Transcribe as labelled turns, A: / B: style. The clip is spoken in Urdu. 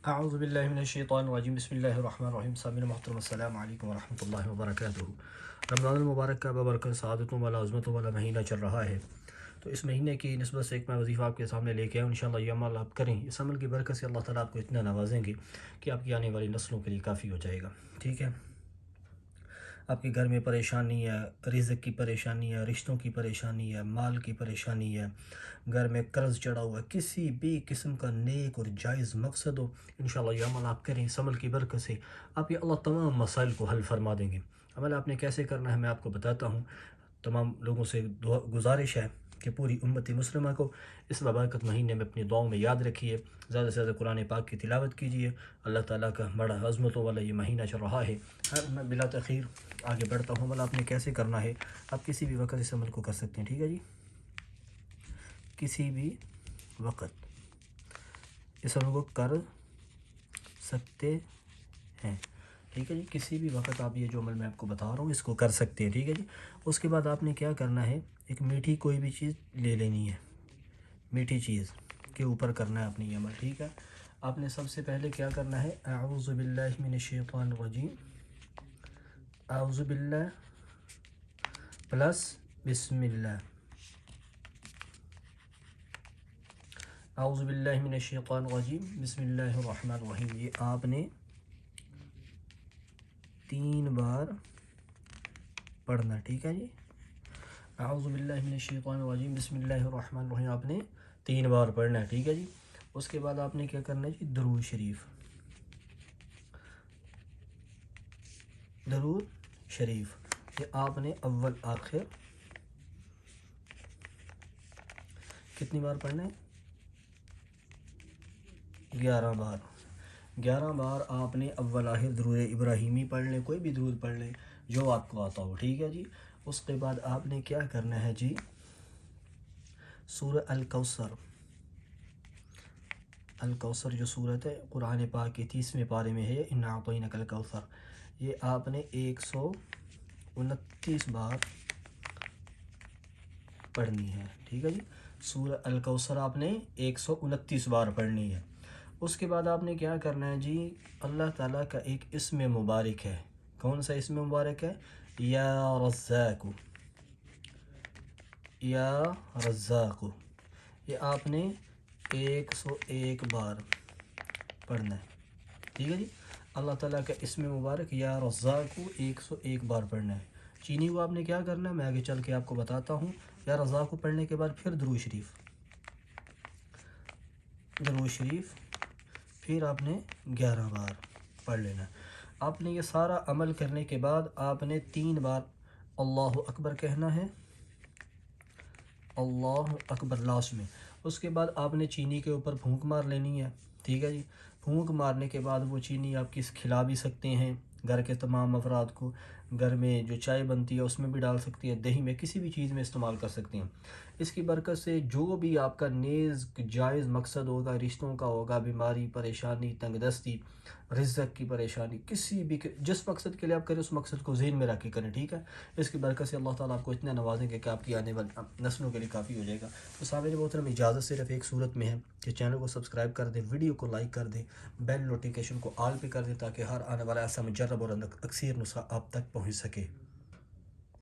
A: اعوذ باللہ من الشیطان الرجیم، بسم اللہ الرحمن الرحیم۔ سامعین محترم، السلام علیکم ورحمۃ اللہ وبرکاتہ۔ رمضان المبارک کا بابرکت سعادتوں والا عظمتوں والا مہینہ چل رہا ہے، تو اس مہینے کی نسبت سے ایک میں وظیفہ آپ کے سامنے لے کے آؤں۔ انشاءاللہ یہ عمل آپ کریں، اس عمل کی برکت سے اللہ تعالیٰ آپ کو اتنا نوازیں گے کہ آپ کی آنے والی نسلوں کے لیے کافی ہو جائے گا۔ ٹھیک ہے، آپ کے گھر میں پریشانی ہے، رزق کی پریشانی ہے، رشتوں کی پریشانی ہے، مال کی پریشانی ہے، گھر میں قرض چڑھا ہوا ہے، کسی بھی قسم کا نیک اور جائز مقصد ہو، انشاءاللہ یہ عمل آپ کریں۔ اس عمل کی برکت سے آپ کے اللہ تمام مسائل کو حل فرما دیں گے۔ عمل آپ نے کیسے کرنا ہے میں آپ کو بتاتا ہوں۔ تمام لوگوں سے گزارش ہے کہ پوری امت مسلمہ کو اس بابرکت مہینے میں اپنی دعاؤں میں یاد رکھیے، زیادہ سے زیادہ قرآن پاک کی تلاوت کیجیے۔ اللہ تعالیٰ کا بڑا عظمتوں والا یہ مہینہ چل رہا ہے۔ میں بلا تاخیر آگے بڑھتا ہوں۔ عمل آپ نے کیسے کرنا ہے، آپ کسی بھی وقت اس عمل کو کر سکتے ہیں۔ ٹھیک ہے جی، کسی بھی وقت اس عمل کو کر سکتے ہیں۔ ٹھیک ہے جی، کسی بھی وقت آپ یہ جو عمل میں آپ کو بتا رہا ہوں اس کو کر سکتے ہیں۔ ٹھیک ہے جی، اس کے بعد آپ نے کیا کرنا ہے، ایک میٹھی کوئی بھی چیز لے لینی ہے، میٹھی چیز کے اوپر کرنا ہے اپنی یہ عمل۔ ٹھیک ہے، آپ نے سب سے پہلے کیا کرنا ہے، اعوذ باللہ من الشیطان الرجیم، اعوذ باللہ پلس بسم اللہ، اعوذ باللہ من الشیطان الرجیم بسم اللہ الرحمن الرحیم۔ یہ آپ نے 3 بار پڑھنا۔ ٹھیک ہے جی، اعوذ باللہ من الشیطان الرجیم بسم اللہ الرحمن الرحیم آپ نے 3 بار پڑھنا ہے۔ ٹھیک ہے جی، اس کے بعد آپ نے کیا کرنا ہے جی، درود شریف، درود شریف یہ آپ نے اول آخر کتنی بار پڑھنا ہے، 11 بار۔ 11 بار آپ نے اول آخر درود ابراہیمی پڑھ لیں، کوئی بھی درود پڑھ لیں جو آپ کو آتا ہو۔ ٹھیک ہے جی، اس کے بعد آپ نے کیا کرنا ہے جی، سورہ الکوثر، الکوثر جو صورت ہے قرآن پاک کے 30ویں پارے میں ہے، انا اعطیناک الکوثر، یہ آپ نے 129 بار پڑھنی ہے۔ ٹھیک ہے جی، سورہ الکوثر آپ نے 129 بار پڑھنی ہے۔ اس کے بعد آپ نے کیا کرنا ہے جی، اللہ تعالیٰ کا ایک اسم مبارک ہے، کون سا اسم مبارک ہے، یا رزاق، یا رزاق، یہ آپ نے 101 بار پڑھنا ہے۔ ٹھیک ہے جی، اللہ تعالیٰ کا اسم مبارک یا رزاق کو 101 بار پڑھنا ہے۔ چینی کو آپ نے کیا کرنا ہے میں آگے چل کے آپ کو بتاتا ہوں۔ یا رزاق کو پڑھنے کے بعد پھر درود شریف، درود شریف پھر آپ نے 11 بار پڑھ لینا ہے۔ آپ نے یہ سارا عمل کرنے کے بعد آپ نے 3 بار اللہ اکبر کہنا ہے، اللہ اکبر لاسٹ میں۔ اس کے بعد آپ نے چینی کے اوپر پھونک مار لینی ہے۔ ٹھیک ہے جی، پھونک مارنے کے بعد وہ چینی آپ کس کھلا بھی سکتے ہیں گھر کے تمام افراد کو، گھر میں جو چائے بنتی ہے اس میں بھی ڈال سکتی ہے، دہی میں، کسی بھی چیز میں استعمال کر سکتے ہیں۔ اس کی برکت سے جو بھی آپ کا نیز جائز مقصد ہوگا، رشتوں کا ہوگا، بیماری، پریشانی، تنگ دستی، رزق کی پریشانی، کسی بھی جس مقصد کے لیے آپ کریں اس مقصد کو ذہن میں رکھ کے کریں۔ ٹھیک ہے، اس کی برکت سے اللہ تعالیٰ آپ کو اتنا نوازیں گے کہ آپ کی آنے والی نسلوں کے لیے کافی ہو جائے گا۔ تو سامعین محترم، اجازت صرف ایک صورت میں ہے کہ چینل کو سبسکرائب کر دیں، ویڈیو کو لائک کر دیں، بیل نوٹیفیکیشن کو آل پہ کر دیں تاکہ ہر آنے والا ایسا مجرب اور اکثیر نسخہ آپ تک پہنچ سکے۔